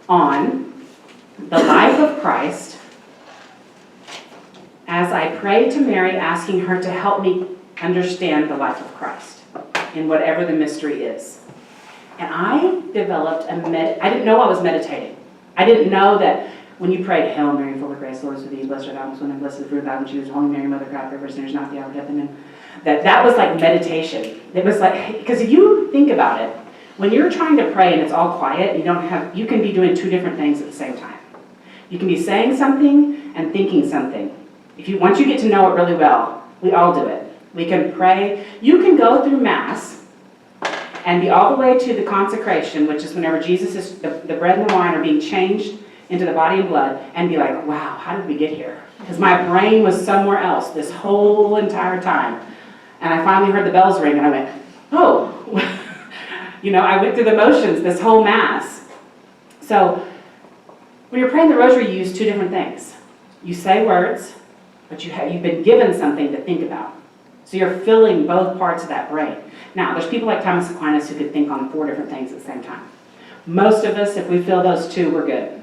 on the life of Christ as I pray to Mary, asking her to help me understand the life of Christ in whatever the mystery is. And I developed I didn't know I was meditating. I didn't know that when you prayed, Hail Mary, full of grace, the Lord is with thee, blessed art thou amongst women, blessed is the fruit of thy womb, Jesus, Holy Mary, Mother of God, pray for us sinners, now at the hour of death, amen. That was like meditation. It was like, because if you think about it, when you're trying to pray and it's all quiet, you can be doing two different things at the same time. You can be saying something and thinking something. Once you get to know it really well, we all do it. We can pray. You can go through Mass and be all the way to the consecration, which is whenever the bread and the wine are being changed into the body and blood, and be like, wow, how did we get here? Because my brain was somewhere else this whole entire time. And I finally heard the bells ring and I went, oh. I went through the motions this whole Mass. So when you're praying the rosary, you use two different things. You say words, but you've been given something to think about. So you're filling both parts of that brain. Now, there's people like Thomas Aquinas who could think on 4 different things at the same time. Most of us, if we fill those 2, we're good.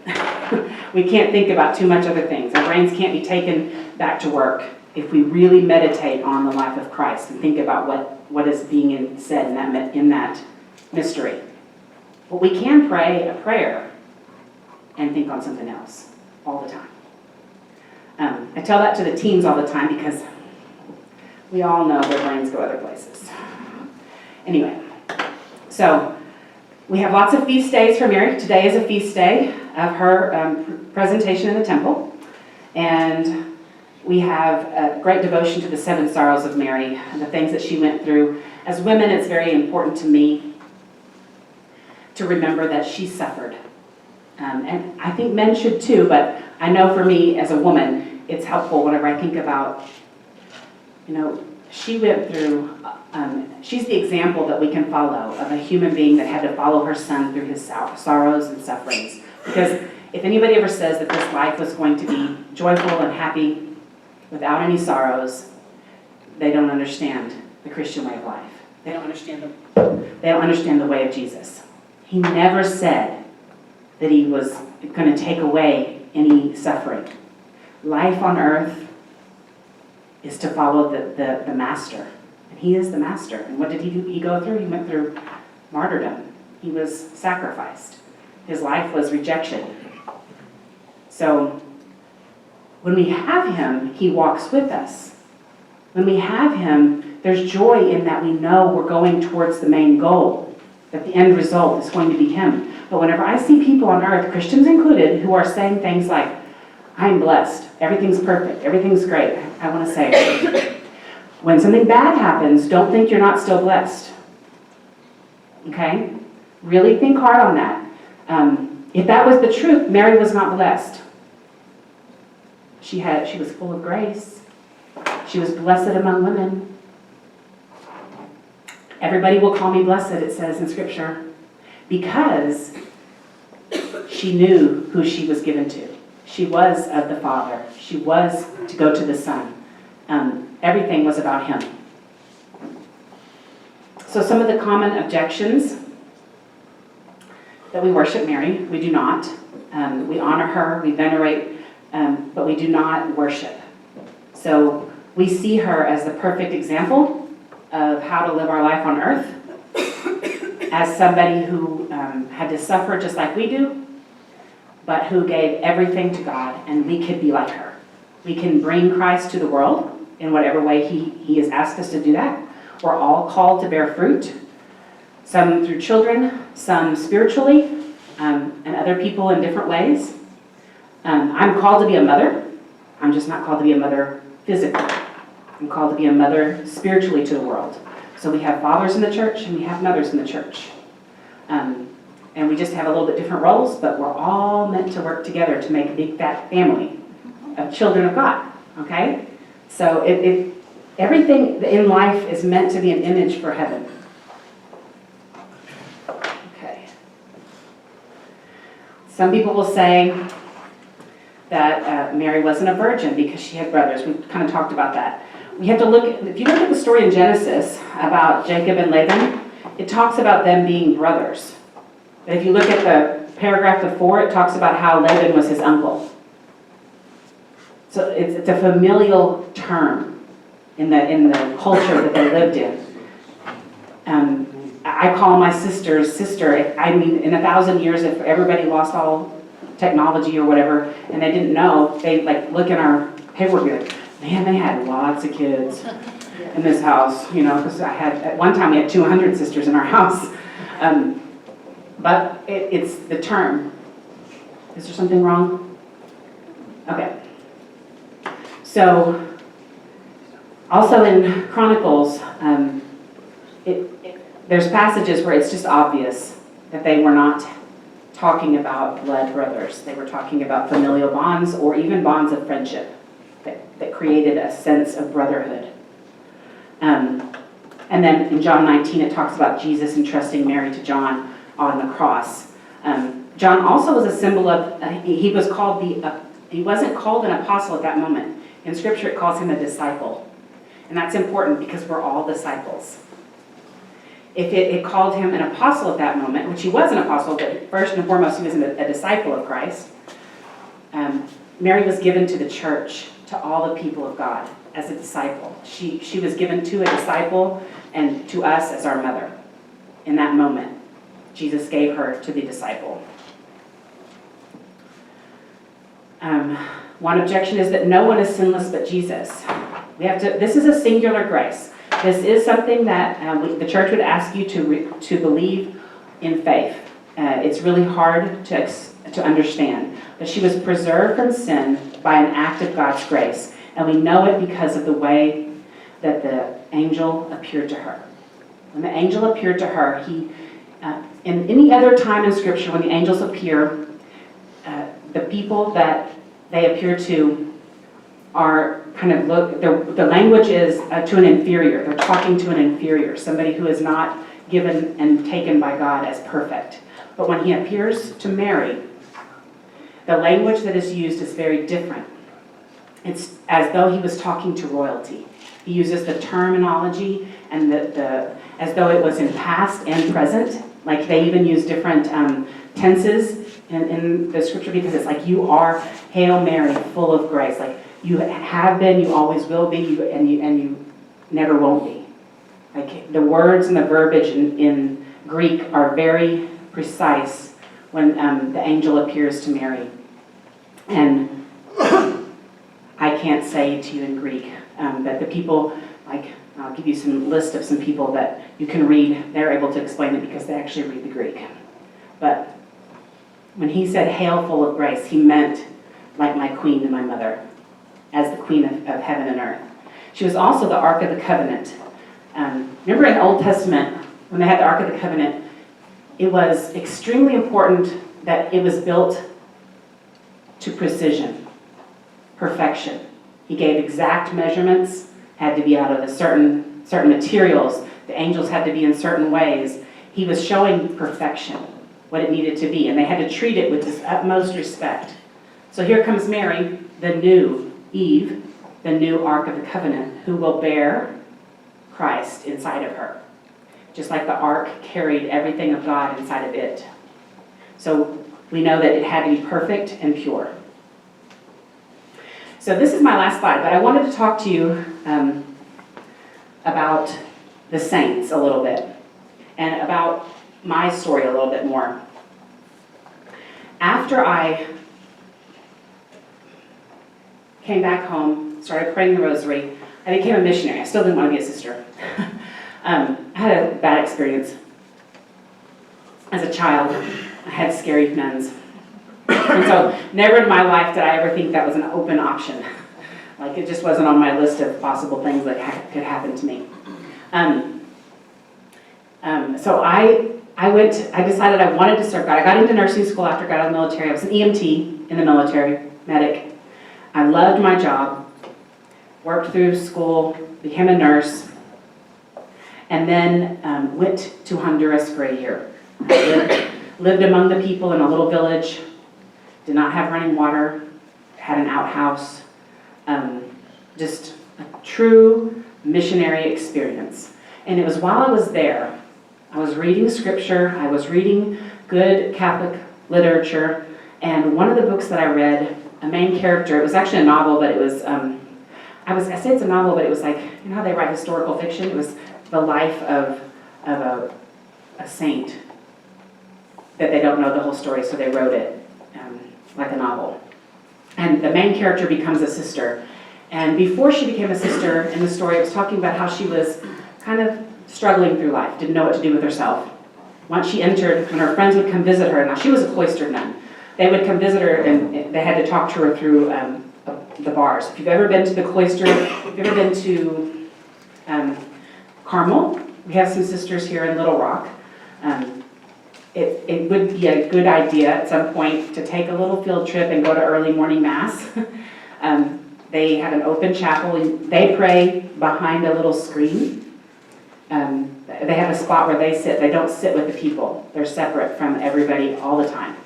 We can't think about too much other things. Our brains can't be taken back to work if we really meditate on the life of Christ and think about what is being said in that mystery. But we can pray a prayer and think on something else all the time. I tell that to the teens all the time because we all know their brains go other places. Anyway, so we have lots of feast days for Mary. Today is a feast day of her presentation in the temple. And we have a great devotion to the 7 sorrows of Mary and the things that she went through. As women, it's very important to me to remember that she suffered. And I think men should too, but I know for me as a woman, it's helpful whenever I think about, she went through, she's the example that we can follow of a human being that had to follow her son through his sorrows and sufferings. Because if anybody ever says that this life was going to be joyful and happy without any sorrows, they don't understand the Christian way of life. They don't understand the way of Jesus. He never said that he was going to take away any suffering. Life on earth is to follow the master. And he is the master. And what did he go through? He went through martyrdom. He was sacrificed. His life was rejection. So when we have him, he walks with us. When we have him, there's joy in that we know we're going towards the main goal, that the end result is going to be him. But whenever I see people on earth, Christians included, who are saying things like, I'm blessed, everything's perfect, everything's great, I want to say, when something bad happens, don't think you're not still blessed. Okay? Really think hard on that. If that was the truth, Mary was not blessed. She was full of grace. She was blessed among women. Everybody will call me blessed, it says in Scripture, because she knew who she was given to. She was of the Father. She was to go to the Son. Everything was about him. So some of the common objections that we worship Mary, we do not. We honor her, we venerate, but we do not worship. So we see her as the perfect example of how to live our life on earth, as somebody who had to suffer just like we do, but who gave everything to God, and we could be like her. We can bring Christ to the world in whatever way he has asked us to do that. We're all called to bear fruit, some through children, some spiritually, and other people in different ways. I'm called to be a mother. I'm just not called to be a mother physically. I'm called to be a mother spiritually to the world. So we have fathers in the church and we have mothers in the church. And we just have a little bit different roles, but we're all meant to work together to make a big fat family of children of God, okay? So everything in life is meant to be an image for heaven. Okay. Some people will say that Mary wasn't a virgin because she had brothers. We kind of talked about that. We have to if you look at the story in Genesis about Jacob and Laban, it talks about them being brothers. But if you look at the paragraph before, it talks about how Laban was his uncle. So it's a familial term in the culture that they lived in. I call my sister's sister. I mean, in 1,000 years, if everybody lost all technology or whatever, and they didn't know, they like look in our paperwork and be like, man, they had lots of kids in this house, you know, because at one time we had 200 sisters in our house. But it's the term. Is there something wrong? Okay. So, also in Chronicles, there's passages where it's just obvious that they were not talking about blood brothers. They were talking about familial bonds or even bonds of friendship that created a sense of brotherhood. And then in John 19, it talks about Jesus entrusting Mary to John on the cross. John also was a symbol of, he wasn't called an apostle at that moment. In Scripture, it calls him a disciple. And that's important because we're all disciples. If it called him an apostle at that moment, which he was an apostle, but first and foremost, he was a disciple of Christ, Mary was given to the church, to all the people of God, as a disciple. She was given to a disciple and to us as our mother. In that moment, Jesus gave her to the disciple. One objection is that no one is sinless but Jesus. This is a singular grace. This is something that the church would ask you to believe in faith. It's really hard to understand. But she was preserved from sin by an act of God's grace. And we know it because of the way that the angel appeared to her. When the angel appeared to her, in any other time in Scripture when the angels appear, the people that they appear to are the language is to an inferior. They're talking to an inferior, somebody who is not given and taken by God as perfect. But when he appears to Mary, the language that is used is very different. It's as though he was talking to royalty. He uses the terminology and as though it was in past and present. Like they even use different tenses in the Scripture because it's like, you are Hail Mary, full of grace. Like you have been, you always will be, and you never won't be. Like the words and the verbiage in Greek are very precise when the angel appears to Mary. And I can't say to you in Greek, but the people, I'll give you some list of some people that you can read. They're able to explain it because they actually read the Greek. But when he said, Hail, full of grace, he meant like my queen and my mother, as the queen of heaven and earth. She was also the Ark of the Covenant. Remember in the Old Testament, when they had the Ark of the Covenant, it was extremely important that it was built to precision, perfection. He gave exact measurements, had to be out of certain materials. The angels had to be in certain ways. He was showing perfection, what it needed to be, and they had to treat it with this utmost respect. So here comes Mary, the new Eve, the new Ark of the Covenant, who will bear Christ inside of her. Just like the ark carried everything of God inside of it. So we know that it had to be perfect and pure. So this is my last slide, but I wanted to talk to you about the saints a little bit and about my story a little bit more. After I came back home, started praying the rosary, I became a missionary. I still didn't want to be a sister. I had a bad experience. As a child, I had scary nuns. And so never in my life did I ever think that was an open option. Like it just wasn't on my list of possible things that could happen to me. So I decided I wanted to serve God. I got into nursing school after I got out of the military. I was an EMT in the military, medic. I loved my job, worked through school, became a nurse, and then went to Honduras for a year. I lived among the people in a little village, did not have running water, had an outhouse, just a true missionary experience. And it was while I was there, I was reading scripture, I was reading good Catholic literature. And one of the books that I read, a main character, it was actually a novel, but it was, I say it's a novel, but it was like, you know how they write historical fiction? It was the life of a saint that they don't know the whole story, so they wrote it like a novel. And the main character becomes a sister. And before she became a sister in the story, it was talking about how she was kind of struggling through life, didn't know what to do with herself. Once she entered, when her friends would come visit her, now she was a cloistered nun, they would come visit her and they had to talk to her through the bars. If you've ever been to the cloister, if you've ever been to Carmel, we have some sisters here in Little Rock. It would be a good idea at some point to take a little field trip and go to early morning mass. They have an open chapel, and they pray behind a little screen. They have a spot where they sit. They don't sit with the people. They're separate from everybody all the time.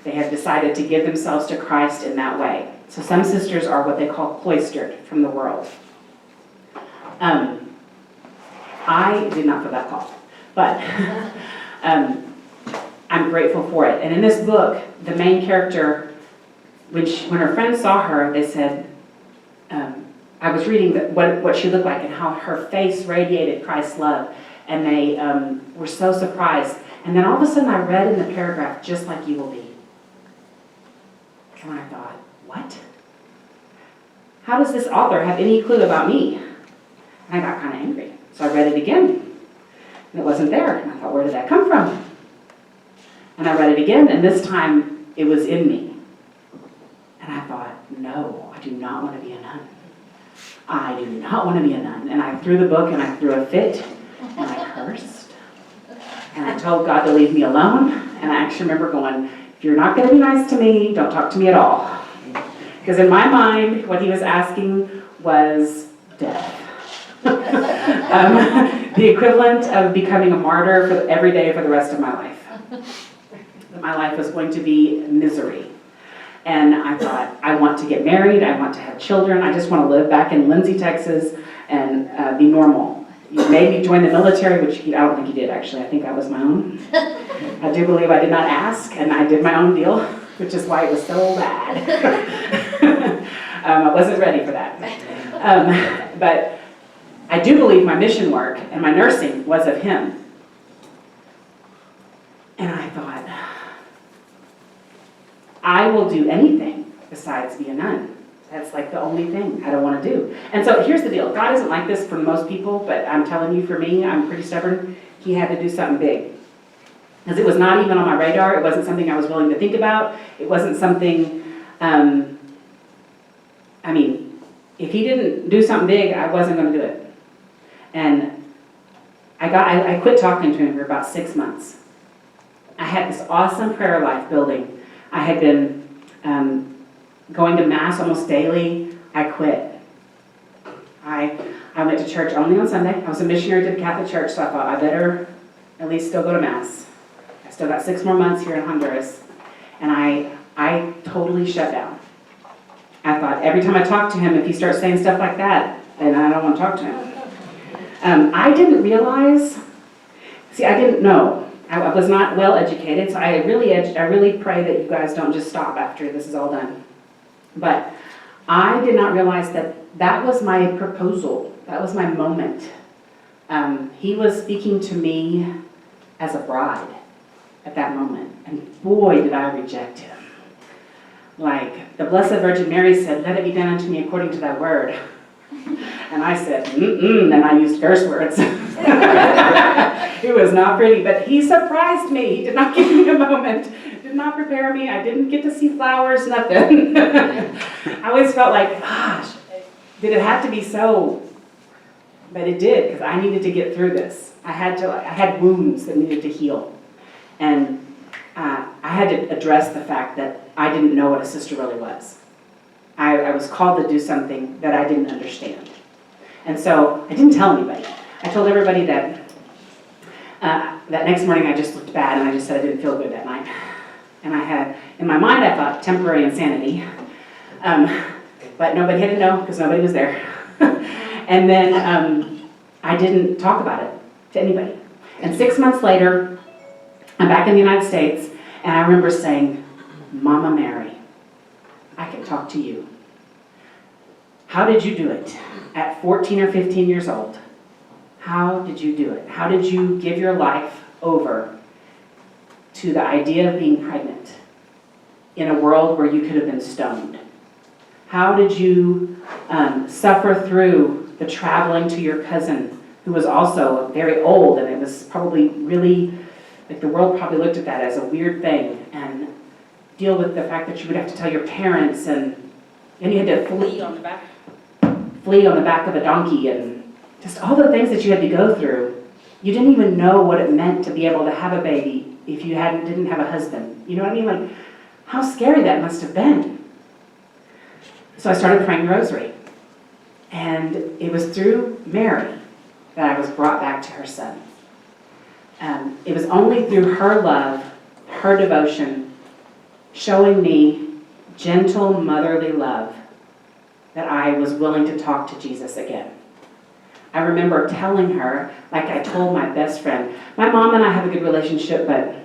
They have decided to give themselves to Christ in that way. So some sisters are what they call cloistered from the world. I did not feel that call, but I'm grateful for it. And in this book, the main character, when her friends saw her, they said, I was reading what she looked like and how her face radiated Christ's love, and they were so surprised. And then all of a sudden I read in the paragraph, just like you will be. And I thought, what? How does this author have any clue about me? And I got kind of angry. So I read it again, and it wasn't there. And I thought, where did that come from? And I read it again, and this time it was in me. And I thought, no, I do not want to be a nun. I do not want to be a nun. And I threw the book, and I threw a fit, and I cursed. And I told God to leave me alone. And I actually remember going, if you're not going to be nice to me, don't talk to me at all. Because in my mind, what he was asking was death. The equivalent of becoming a martyr for every day for the rest of my life. My life was going to be misery. And I thought, I want to get married, I want to have children, I just want to live back in Lindsay, Texas, and be normal. You made me join the military, which I don't think you did, actually. I think I was my own. I do believe I did not ask, and I did my own deal, which is why it was so bad. I wasn't ready for that. But I do believe my mission work and my nursing was of him. And I thought, I will do anything besides be a nun. That's like the only thing I don't want to do. And so here's the deal. God isn't like this for most people, but I'm telling you, for me, I'm pretty stubborn. He had to do something big. Because it was not even on my radar. It wasn't something I was willing to think about. It wasn't something, if he didn't do something big, I wasn't going to do it. And I quit talking to him for about 6 months. I had this awesome prayer life building. I had been going to mass almost daily. I quit. I went to church only on Sunday. I was a missionary to the Catholic Church, so I thought I better at least still go to mass. I still got 6 more months here in Honduras. And I totally shut down. I thought every time I talk to him, if he starts saying stuff like that, then I don't want to talk to him. I didn't realize, I didn't know. I was not well educated, so I really pray that you guys don't just stop after this is all done. But I did not realize that was my proposal. That was my moment. He was speaking to me as a bride at that moment. And boy, did I reject him. Like the Blessed Virgin Mary said, let it be done unto me according to thy word. And I said, and I used curse words. It was not pretty, but he surprised me. He did not give me a moment, did not prepare me. I didn't get to see flowers, nothing. I always felt like, gosh, did it have to be so? But it did, because I needed to get through this. I had wounds that needed to heal. And I had to address the fact that I didn't know what a sister really was. I was called to do something that I didn't understand. And so I didn't tell anybody. I told everybody that that next morning I just looked bad, and I just said I didn't feel good that night. And I had, in my mind, I thought temporary insanity. But nobody had to know because nobody was there. And then I didn't talk about it to anybody. And 6 months later, I'm back in the United States, And I remember saying, Mama Mary, I can talk to you. How did you do it at 14 or 15 years old? How did you do it? How did you give your life over to the idea of being pregnant in a world where you could have been stoned? How did you suffer through the traveling to your cousin, who was also very old, and it was probably really, like the world probably looked at that as a weird thing, and deal with the fact that you would have to tell your parents, and then you had to flee on the back of a donkey, and just all the things that you had to go through. You didn't even know what it meant to be able to have a baby if you didn't have a husband. You know what I mean? Like, how scary that must have been. So I started praying the rosary. And it was through Mary that I was brought back to her son. It was only through her love, her devotion, showing me gentle motherly love, that I was willing to talk to Jesus again. I remember telling her, like I told my best friend, my mom and I have a good relationship, but